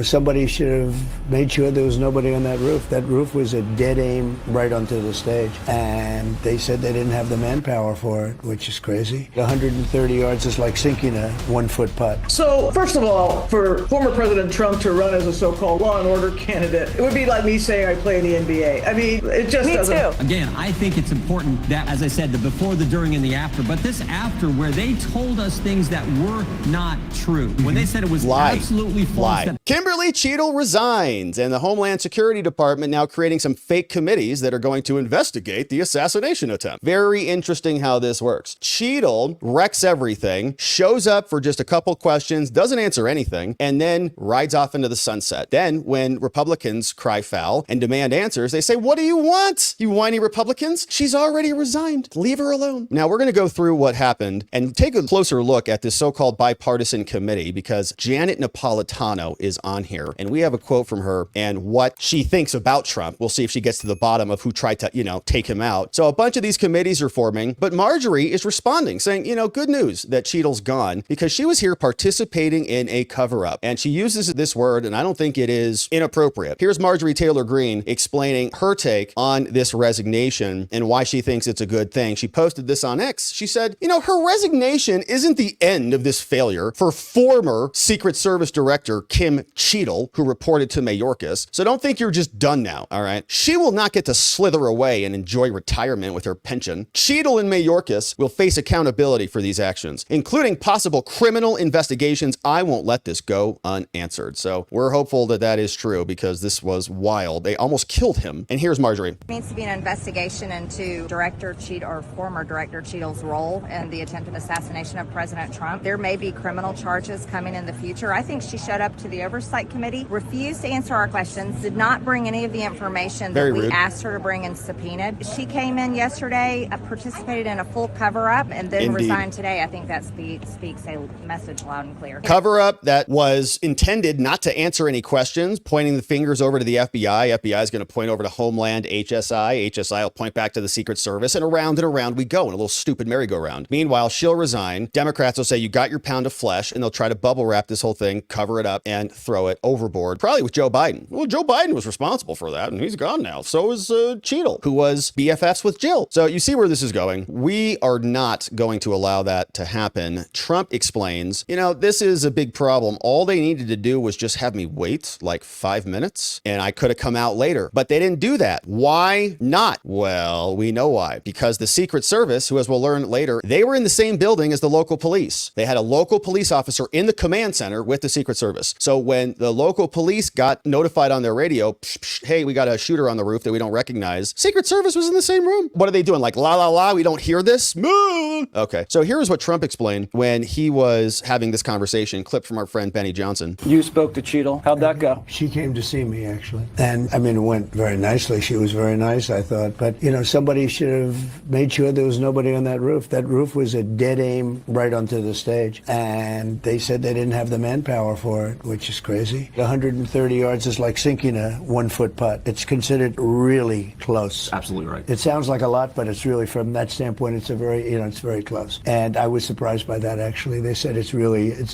Somebody should have made sure there was nobody on that roof. That roof was a dead aim right onto the stage. And they said they didn't have the manpower for it, which is crazy. 130 yards is like sinking a 1-foot putt. So, first of all, for former President Trump to run as a so-called law and order candidate, it would be like me saying I play in the NBA. I mean, it just doesn't. Me too. Again, I think it's important that, as I said, the before, the during, and the after, but this after where they told us things that were not true. When they said it was absolutely false. Kimberly Cheatle resigns, and the Homeland Security Department now creating some fake committees that are going to investigate the assassination attempt. Very interesting how this works. Cheatle wrecks everything, shows up for just a couple questions, doesn't answer anything, and then rides off into the sunset. Then, when Republicans cry foul and demand answers, they say, "What do you want, you whiny Republicans? She's already resigned. Leave her alone." Now, we're going to go through what happened and take a closer look at this so-called Bi-Partisan Committee because Janet Napolitano is on here, and we have a quote from her and what she thinks about Trump. We'll see if she gets to the bottom of who tried to, take him out. So a bunch of these committees are forming, but Marjorie is responding, saying, good news that Cheatle's gone because she was here participating in a cover-up. And she uses this word, and I don't think it is inappropriate. Here's Marjorie Taylor Greene explaining her take on this resignation and why she thinks it's a good thing. She posted this on X. She said, her resignation isn't the end of this failure for former Secret Service Director Kim Cheatle, who reported to Mayorkas. So don't think you're just done now, all right? She will not get to slither away and enjoy retirement with her pension. Cheatle and Mayorkas will face accountability for these actions, including possible criminal investigations. I won't let this go unanswered. So we're hopeful that that is true because this was wild. They almost killed him. And here's Marjorie. It needs to be an investigation into Director Cheatle or former Director Cheatle's role in the attempted assassination of President Trump. There may be criminal charges coming in the future. I think she showed up to the Oversight Committee, refused to answer our questions, did not bring any of the information that we asked her to bring and subpoenaed. She came in yesterday, participated in a full cover-up, and then resigned today. I think that speaks a message loud and clear. Cover-up that was intended not to answer any questions, pointing the fingers over to the FBI. FBI is going to point over to Homeland, HSI. HSI will point back to the Secret Service, and around we go in a little stupid merry-go-round. Meanwhile, she'll resign. Democrats will say, you got your pound of flesh, and they'll try to bubble wrap this whole thing, cover it up, and throw it overboard, probably with Joe Biden. Well, Joe Biden was responsible for that, and he's gone now. So is Cheatle, who was BFFs with Jill. So you see where this is going. We are not going to allow that to happen. Trump explains, this is a big problem. All they needed to do was just have me wait like 5 minutes, and I could have come out later. But they didn't do that. Why not? Well, we know why. Because the Secret Service, who as we'll learn later, they were in the same building as the local police. They had a local police officer in the command center with the Secret Service. So when the local police got notified on their radio, hey, we got a shooter on the roof that we don't recognize, Secret Service was in the same room. What are they doing? Like, la, la, la, we don't hear this? Moo! Okay, so here's what Trump explained when he was having this conversation, clip from our friend Benny Johnson. You spoke to Cheatle. How'd that go? She came to see me, actually. And, it went very nicely. She was very nice, I thought. But, somebody should have made sure there was nobody on that roof. That roof was a dead aim right onto the stage. And they said they didn't have the manpower for it, which is crazy. 130 yards is like sinking a 1-foot putt. It's considered really close. Absolutely right. It sounds like a lot, but it's really, from that standpoint, it's it's very close. And I was surprised by that, actually. They said it's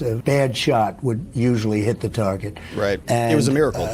a bad shot would usually hit the target. Right. And, it was a miracle.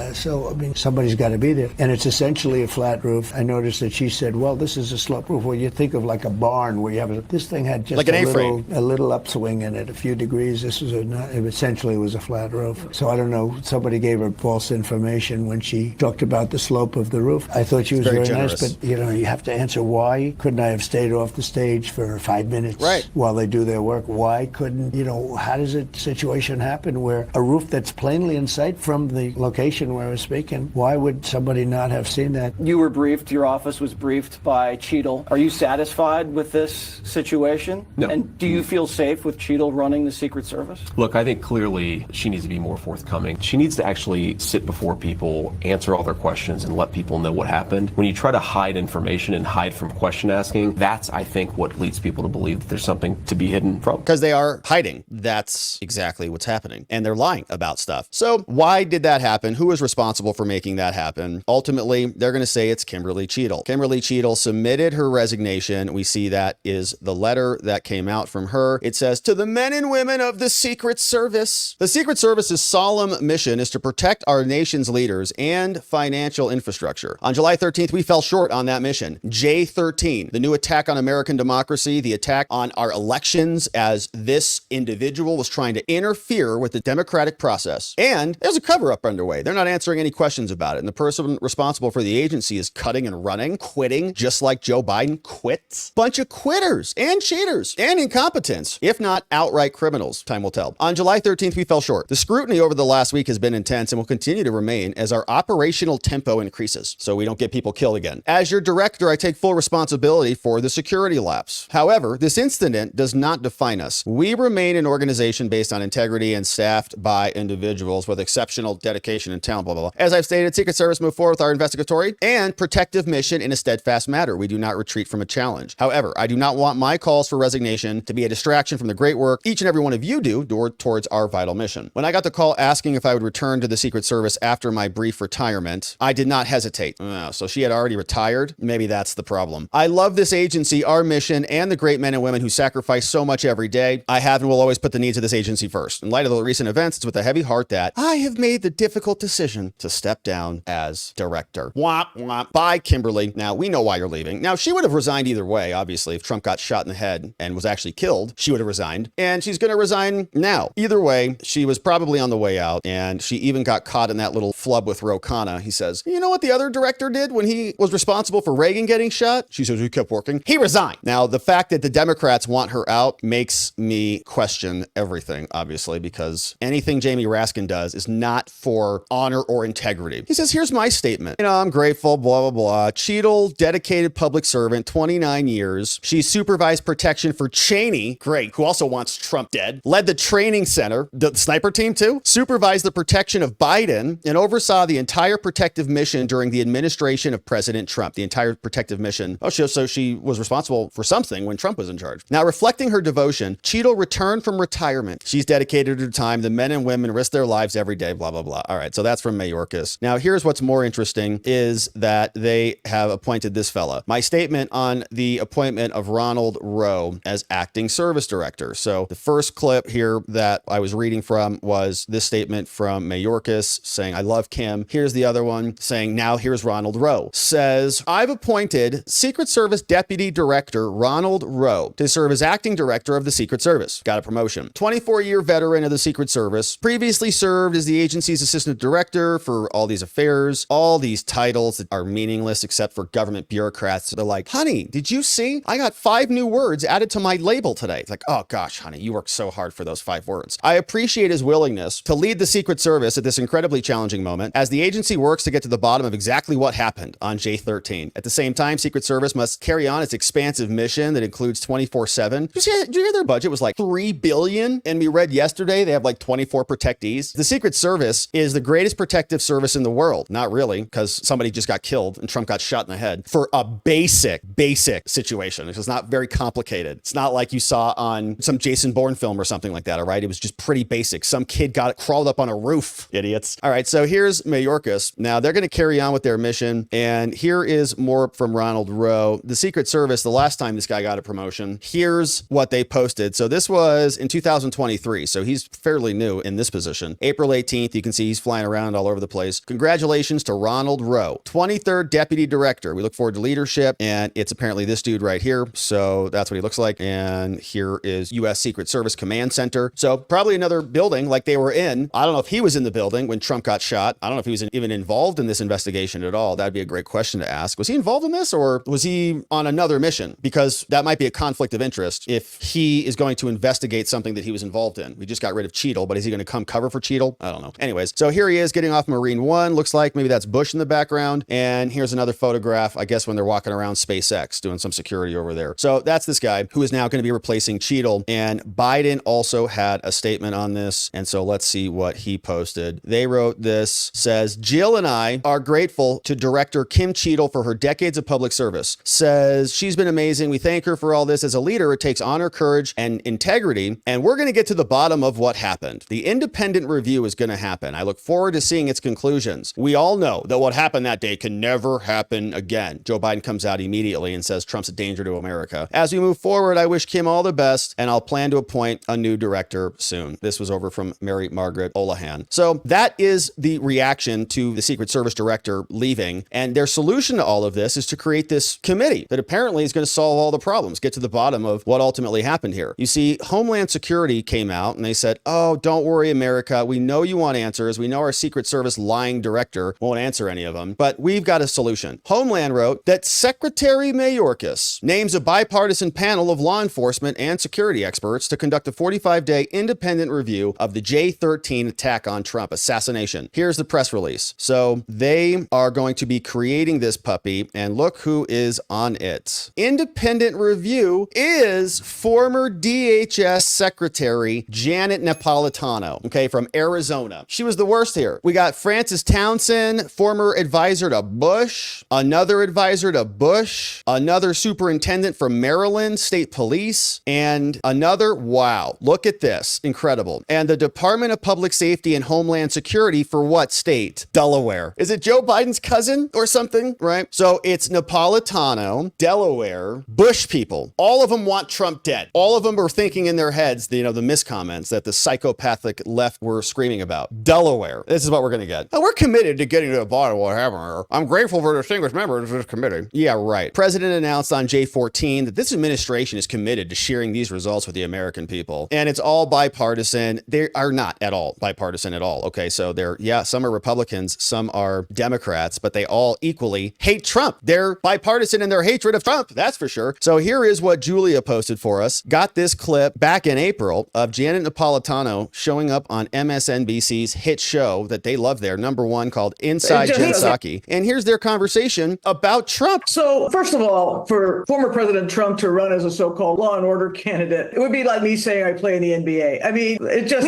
Somebody's got to be there. And it's essentially a flat roof. I noticed that she said, well, this is a slope roof. Well, you think of like a barn where you have this thing had just like an A-frame. A little upswing in it, a few degrees. This was essentially was a flat roof. So I don't know, somebody gave her false information when she talked about the slope of the roof. I thought she was very nice, but you have to answer why. Couldn't I have stayed off the stage for 5 minutes while they do their work? Why couldn't, how does a situation happen where a roof that's plainly in sight from the location where I was speaking, why would somebody not have seen that? You were briefed, your office was briefed by Cheatle. Are you satisfied with this situation? No. And do you feel safe with Cheatle running the Secret Service? Look, I think clearly she needs to be more forthcoming. She needs to actually sit before people, answer all their questions, and let people know what happened. When you try to hide information and hide from question asking, that's, I think, what leads people to believe that there's something to be hidden from. Because they are hiding. That's exactly what's happening. And they're lying about stuff. So why did that happen? Who is responsible for making that happen? Ultimately, they're going to say it's Kimberly Cheatle. Kimberly Cheatle submitted her resignation. We see that is the letter that came out from her. It says, to the men and women of the Secret Service. The Secret Service's solemn mission is to protect our nation's leaders and financial infrastructure. On July 13th, we fell short on that mission. J13, the new attack on American democracy, the attack on our elections as this individual was trying to interfere with the democratic process. And there's a cover-up underway. They're not answering any questions about it. And the person responsible for the agency is cutting and running, quitting, just like Joe Biden quits. Bunch of quitters and cheaters and incompetents, if not outright criminals. Time will tell. On July 13th, we fell short. The scrutiny over the last week has been intense and will continue to remain as our operational tempo increases, so we don't get people killed again. As your director, I take full responsibility for the security lapse. However, this incident does not define us. We remain an organization based on integrity and staffed by individuals with exceptional dedication and talent, blah, blah, blah. As I've stated, Secret Service moved forward with our investigatory and protective mission in a steadfast manner. We do not retreat from a challenge. However, I do not want my calls for resignation to be a distraction from the great work each and every one of you do towards our vital mission. When I got the call asking if I would return to the Secret Service after my brief retirement, I did not hesitate. So she had already retired? Maybe that's the problem. I love this agency, our mission, and the great men and women who sacrifice so much every day. I have and will always put the needs of this agency first. In light of the recent events, it's with a heavy heart that I have made the difficult decision to step down as director. Womp, womp. Bye, Kimberly. Now, we know why you're leaving. Now, she would have resigned either way, obviously. If Trump got shot in the head and was actually killed, she would have resigned. And she's going to resign now. Either way, she was probably on the way out, and she even got caught in that little flub with Ro Khanna. He says, you know what the other director did when he was responsible for Reagan getting shot? She says, he kept working. He resigned. Now, the fact that the Democrats want her out makes me question everything, obviously, because anything Jamie Raskin does is not for honor or integrity. He says, here's my statement. You know, I'm grateful, blah, blah, blah. Cheatle, dedicated public servant, 29 years. She supervised protection for Cheney, great, who also wants Trump dead. Led the training center, the sniper team too. Supervised the protection of Biden and oversaw the entire protective mission during the administration of President Trump. The entire protective mission. Oh, so she was responsible for something when Trump was in charge. Now, reflecting her devotion, Cheatle returned from retirement. She's dedicated her time. The men and women risk their lives every day, blah, blah, blah. All right, so that's from Mayorkas. Now, here's what's more interesting is that they have appointed this fella. My statement on the appointment of Ronald Rowe as acting service director. So the first clip here that I was reading from was this statement from Mayorkas saying, I love Kim. Here's the other one saying, now here's Ronald Rowe. Says, I've appointed Secret Service Deputy Director Ronald Rowe to serve as acting director of the Secret Service. Got a promotion. 24-year veteran of the Secret Service. Previously served as the agency's assistant director for all these affairs. All these titles that are meaningless except for government bureaucrats. They're like, honey, did you see? I got 5 new words added to my label today. It's like, oh gosh, honey, you worked so hard for those 5 words. I appreciate his willingness to lead the Secret Service at this incredibly challenging moment as the agency works to get to the bottom of exactly what happened on J13. At the same time, Secret Service must carry on its expansive mission that includes 24/7. Did you hear their budget was like $3 billion? And we read yesterday they have like 24 protectees. The Secret Service is the greatest protective service in the world. Not really, because somebody just got killed and Trump got shot in the head for a basic situation. It's not very complicated. It's not like you saw on some Jason Bourne film or something like that, all right? It was just pretty basic. Some kid crawled up on a roof, idiots. All right, so here's Mayorkas. Now they're going to carry on with their mission, and here is more from Ronald Rowe. The Secret Service, the last time this guy got a promotion, here's what they posted. So this was in 2023, so he's fairly new in this position. April 18th, you can see he's flying around all over the place. Congratulations to Ronald Rowe, 23rd Deputy Director. We look forward to leadership, and it's apparently this dude right here. So that's what he looks like. And here is U.S. Secret Service Command Center. So probably another building like they were in. I don't know if he was in the building when Trump got shot. I don't know if he was even involved in this investigation at all. That'd be a great question to ask. Was he involved in this, or was he on another mission? Because that might be a conflict of interest if he is going to investigate something that he was involved in. We just got rid of Cheatle, but is he going to come cover for Cheatle? I don't know. Anyways, so here he is getting off Marine One. Looks like maybe that's Bush in the background. And here's another photograph, I guess, when they're walking around SpaceX doing some security over there. So that's this guy who is now going to be replacing Cheatle. And Biden also had a statement on this. And so let's see what he posted. They wrote this, says, Jill and I are grateful to Director Kim Cheatle for her decades of public service. Says she's been amazing. We thank her for all this. As a leader, it takes honor, courage, and integrity. And we're going to get to the bottom of what happened. The independent review is going to happen. I look forward to seeing its conclusions. We all know that what happened that day can never happen again. Joe Biden comes out immediately and says Trump's a danger to America. As we move forward, I wish Kim all the best, and I'll plan to appoint a new director soon. This was over from Mary Margaret Olohan. Callahan. So that is the reaction to the Secret Service director leaving. And their solution to all of this is to create this committee that apparently is going to solve all the problems, get to the bottom of what ultimately happened here. You see, Homeland Security came out and they said, oh, don't worry, America. We know you want answers. We know our Secret Service lying director won't answer any of them, but we've got a solution. Homeland wrote that Secretary Mayorkas names a bipartisan panel of law enforcement and security experts to conduct a 45-day independent review of the J13 attack on Trump, assassination. Here's the press release. So they are going to be creating this puppy, and look who is on it. Independent review is former DHS Secretary Janet Napolitano, okay, from Arizona. She was the worst here. We got Francis Townsend, former advisor to Bush, another advisor to Bush, another superintendent from Maryland State Police, and another, wow, look at this, incredible. And the Department of Public Safety and Homeland Security for what state? Delaware. Is it Joe Biden's cousin or something, right? So it's Napolitano, Delaware, Bush people. All of them want Trump dead. All of them are thinking in their heads, the miscomments that the psychopathic left were screaming about. Delaware. This is what we're going to get. Now, we're committed to getting to the bottom of what happened here. I'm grateful for distinguished members of this committee. Yeah, right. President announced on J14 that this administration is committed to sharing these results with the American people. And it's all bipartisan. They are not at all bipartisan at all. Okay, so some are Republicans, some are Democrats, but they all equally hate Trump. They're bipartisan in their hatred of Trump, that's for sure. So here is what Julia posted for us. Got this clip back in April of Janet Napolitano showing up on MSNBC's hit show that they love there, #1, called Inside Jen Psaki. And here's their conversation about Trump. So first of all, for former President Trump to run as a so-called law and order candidate, it would be like me saying I play in the NBA. I mean, it just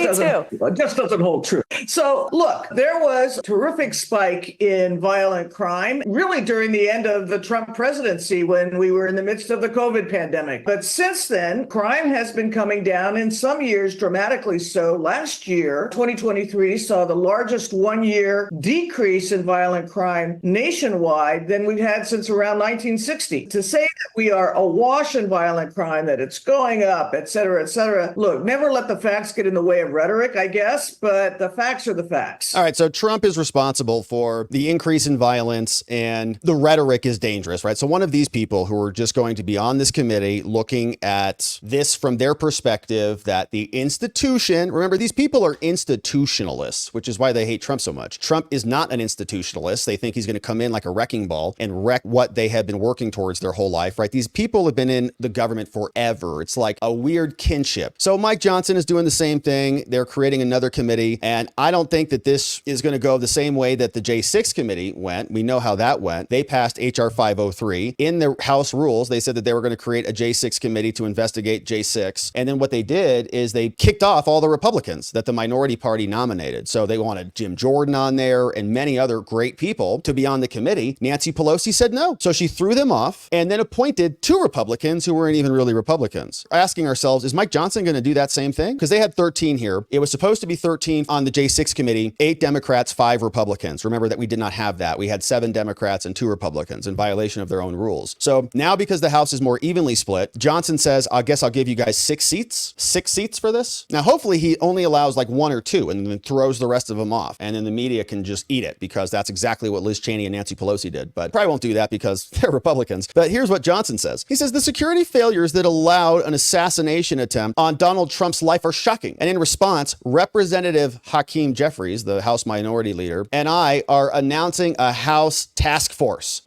doesn't hold true. So look, there was a terrific spike in violent crime really during the end of the Trump presidency when we were in the midst of the COVID pandemic. But since then, crime has been coming down, in some years dramatically so. Last year, 2023, saw the largest one-year decrease in violent crime nationwide than we've had since around 1960. To say that we are awash in violent crime, that it's going up, et cetera, look, never let the facts get in the way of rhetoric, I guess, but the facts are the facts. All right, so Trump is responsible for the increase in violence, and the rhetoric is dangerous, right? So one of these people who are just going to be on this committee looking at this from their perspective, that the institution, remember, these people are institutionalists, which is why they hate Trump so much. Trump is not an institutionalist. They think he's going to come in like a wrecking ball and wreck what they have been working towards their whole life, right? These people have been in the government forever. It's like a weird kinship. So Mike Johnson is doing the same thing. They're creating another committee, and I don't think that this is going to go the same way that the J6 committee went. We know how that went. They passed HR 503. In the House rules, they said that they were going to create a J6 committee to investigate J6. And then what they did is they kicked off all the Republicans that the minority party nominated. So they wanted Jim Jordan on there and many other great people to be on the committee. Nancy Pelosi said no. So she threw them off and then appointed 2 Republicans who weren't even really Republicans. Asking ourselves, is Mike Johnson going to do that same thing? Because they had 13 here. It was supposed to be 13 on the J6 committee, 8 Democrats, 5 Republicans. Remember that we did not have that. We had 7 Democrats and 2 Republicans in violation of their own rules. So now, because the House is more evenly split, Johnson says, I guess I'll give you guys 6 seats. 6 seats for this. Now, hopefully he only allows like 1 or 2 and then throws the rest of them off. And then the media can just eat it, because that's exactly what Liz Cheney and Nancy Pelosi did. But probably won't do that because they're Republicans. But here's what Johnson says. He says the security failures that allowed an assassination attempt on Donald Trump's life are shocking. And in response, Representative Hakeem Jeffries, the House Minority Leader, and I are announcing a House task force,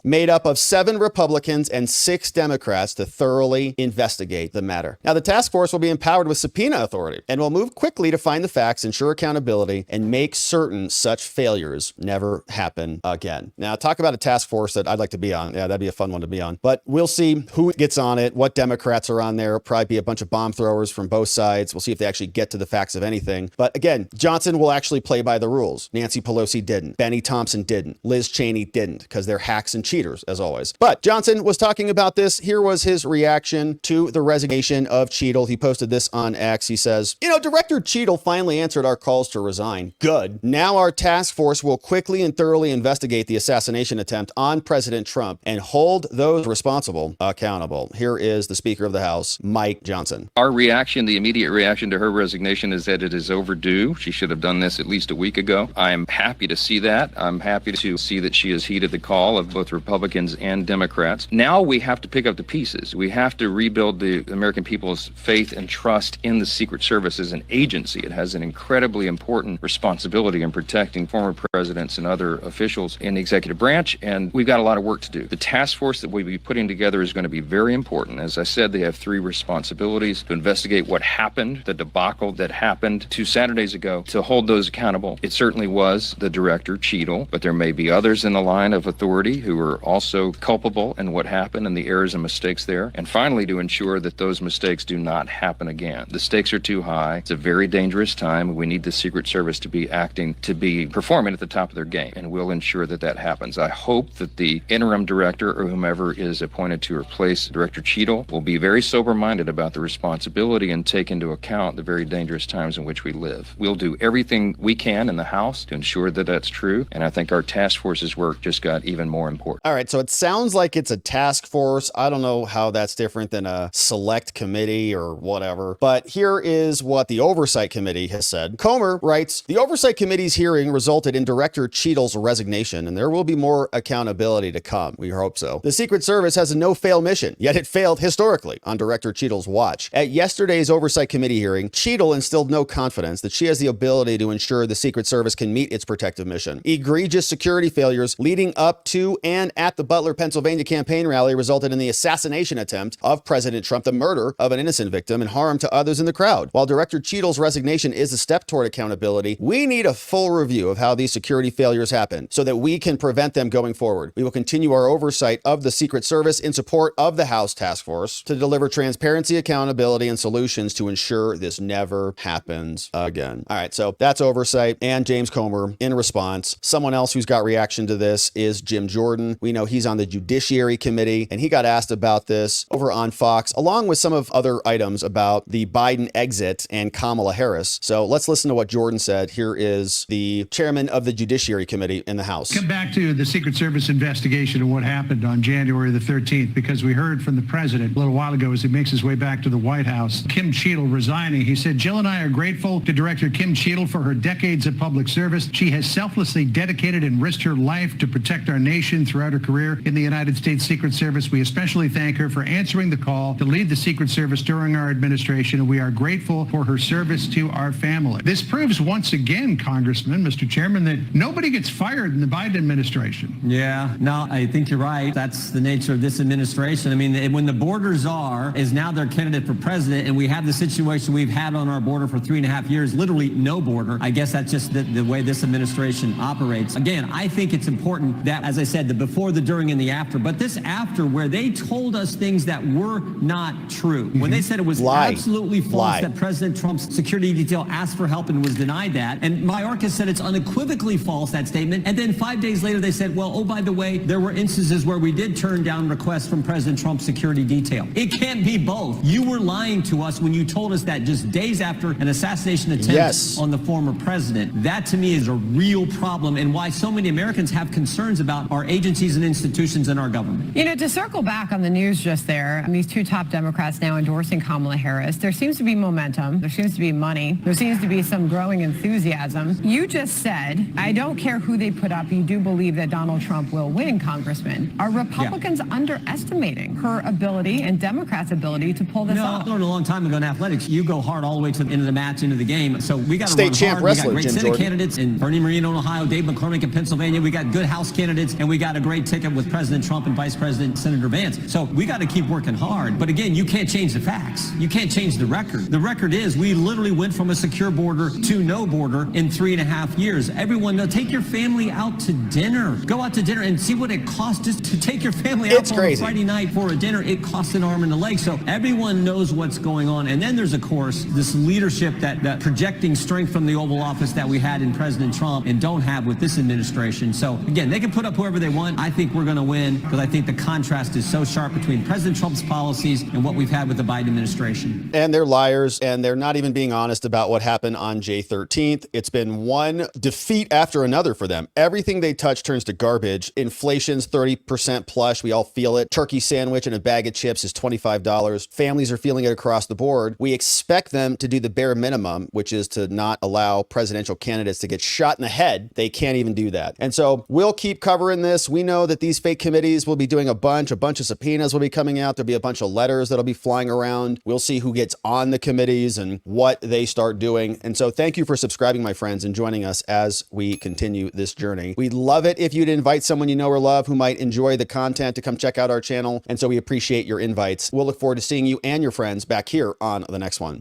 made up of 7 Republicans and 6 Democrats to thoroughly investigate the matter. Now, the task force will be empowered with subpoena authority and will move quickly to find the facts, ensure accountability, and make certain such failures never happen again. Now, talk about a task force that I'd like to be on. Yeah, that'd be a fun one to be on. But we'll see who gets on it, what Democrats are on there. Probably be a bunch of bomb throwers from both sides. We'll see if they actually get to the facts of anything. But again, Johnson will actually play by the rules. Nancy Pelosi didn't. Benny Thompson didn't. Liz Cheney didn't, because they're hacks and cheaters, as always. But Johnson was talking about this. Here was his reaction to the resignation of Cheatle. He posted this on X. He says, Director Cheatle finally answered our calls to resign. Good. Now our task force will quickly and thoroughly investigate the assassination attempt on President Trump and hold those responsible accountable. Here is the Speaker of the House, Mike Johnson. Our reaction, the immediate reaction to her resignation, is that it is overdue. due. She should have done this at least a week ago. I'm happy to see that. I'm happy to see that she has heeded the call of both Republicans and Democrats. Now we have to pick up the pieces. We have to rebuild the American people's faith and trust in the Secret Service as an agency. It has an incredibly important responsibility in protecting former presidents and other officials in the executive branch, and we've got a lot of work to do. The task force that we'll be putting together is going to be very important. As I said, they have three responsibilities: to investigate what happened, the debacle that happened 2 Saturdays ago, to hold those accountable. It certainly was the director, Cheatle, but there may be others in the line of authority who are also culpable in what happened and the errors and mistakes there. And finally, to ensure that those mistakes do not happen again. The stakes are too high. It's a very dangerous time. We need the Secret Service to be performing at the top of their game, and we'll ensure that that happens. I hope that the interim director or whomever is appointed to replace Director Cheatle will be very sober-minded about the responsibility and take into account the very dangerous times in which we live. We'll do everything we can in the House to ensure that that's true, and I think our task force's work just got even more important. All right, so it sounds like it's a task force. I don't know how that's different than a select committee or whatever, but here is what the Oversight Committee has said. Comer writes, the Oversight Committee's hearing resulted in Director Cheatle's resignation, and there will be more accountability to come. We hope so. The Secret Service has a no-fail mission, yet it failed historically on Director Cheatle's watch. At yesterday's Oversight Committee hearing, Cheatle instilled no confidence that she has the ability to ensure the Secret Service can meet its protective mission. Egregious security failures leading up to and at the Butler, Pennsylvania campaign rally resulted in the assassination attempt of President Trump, the murder of an innocent victim, and harm to others in the crowd. While Director Cheatle's resignation is a step toward accountability, we need a full review of how these security failures happened so that we can prevent them going forward. We will continue our oversight of the Secret Service in support of the House Task Force to deliver transparency, accountability, and solutions to ensure this never happens again. All right, so that's Oversight and James Comer in response. Someone else who's got reaction to this is Jim Jordan. We know he's on the Judiciary Committee, and he got asked about this over on Fox, along with some of other items about the Biden exit and Kamala Harris. So let's listen to what Jordan said. Here is the chairman of the Judiciary Committee in the House. Come back to the Secret Service investigation and what happened on January the 13th, because we heard from the president a little while ago as he makes his way back to the White House, Kim Cheatle resigning. He said, Jill and I are grateful to Director Kim Cheatle for her decades of public service. She has selflessly dedicated and risked her life to protect our nation throughout her career in the United States Secret Service. We especially thank her for answering the call to lead the Secret Service during our administration, and we are grateful for her service to our family. This proves once again, Congressman, Mr. Chairman, that nobody gets fired in the Biden administration. Yeah, no, I think you're right. That's the nature of this administration. I mean, when the border czar is now their candidate for president, and we have the situation we've had on our border for 3.5 years, literally no border, I guess that's just the way this administration operates. Again, I think it's important that, as I said, the before, the during, and the after, but this after where they told us things that were not true. When they said it was absolutely false that President Trump's security detail asked for help and was denied that, and Mayorkas said it's unequivocally false, that statement, and then 5 days later they said, well, oh, by the way, there were instances where we did turn down requests from President Trump's security detail. It can't be both. You were lying to us when you told us that just days after an assassination attempt on the former president. That to me is a real problem, and why so many Americans have concerns about our agencies and institutions and our government. You know, to circle back on the news just there, these two top Democrats now endorsing Kamala Harris, there seems to be momentum, there seems to be money, there seems to be some growing enthusiasm. You just said, I don't care who they put up, you do believe that Donald Trump will win, Congressman. Are Republicans underestimating her ability and Democrats' ability to pull this off? I learned a long time ago in athletics, you go hard all the way to the end of the match, into the game. So we got to run hard. We got great Senate candidates in Bernie Moreno in Ohio, Dave McCormick in Pennsylvania. We got good House candidates, and we got a great ticket with President Trump and Vice President Senator Vance. So we got to keep working hard. But again, you can't change the facts. You can't change the record. The record is we literally went from a secure border to no border in 3.5 years. Everyone know, take your family out to dinner. Go out to dinner and see what it costs just to take your family out on a Friday night for a dinner. It costs an arm and a leg. So everyone knows what's going on. And then there's, of course, this leadership that projecting strength from the Oval Office that we had in President Trump and don't have with this administration. So again, they can put up whoever they want. I think we're going to win because I think the contrast is so sharp between President Trump's policies and what we've had with the Biden administration. And they're liars, and they're not even being honest about what happened on J13th. It's been one defeat after another for them. Everything they touch turns to garbage. Inflation's 30% plus. We all feel it. Turkey sandwich and a bag of chips is $25. Families are feeling it across the board. We expect them to do the bare minimum, which which is to not allow presidential candidates to get shot in the head. They can't even do that. And so we'll keep covering this. We know that these fake committees will be doing a bunch of subpoenas will be coming out. There'll be a bunch of letters that'll be flying around. We'll see who gets on the committees and what they start doing. And so thank you for subscribing, my friends, and joining us as we continue this journey. We'd love it if you'd invite someone you know or love who might enjoy the content to come check out our channel. And so we appreciate your invites. We'll look forward to seeing you and your friends back here on the next one.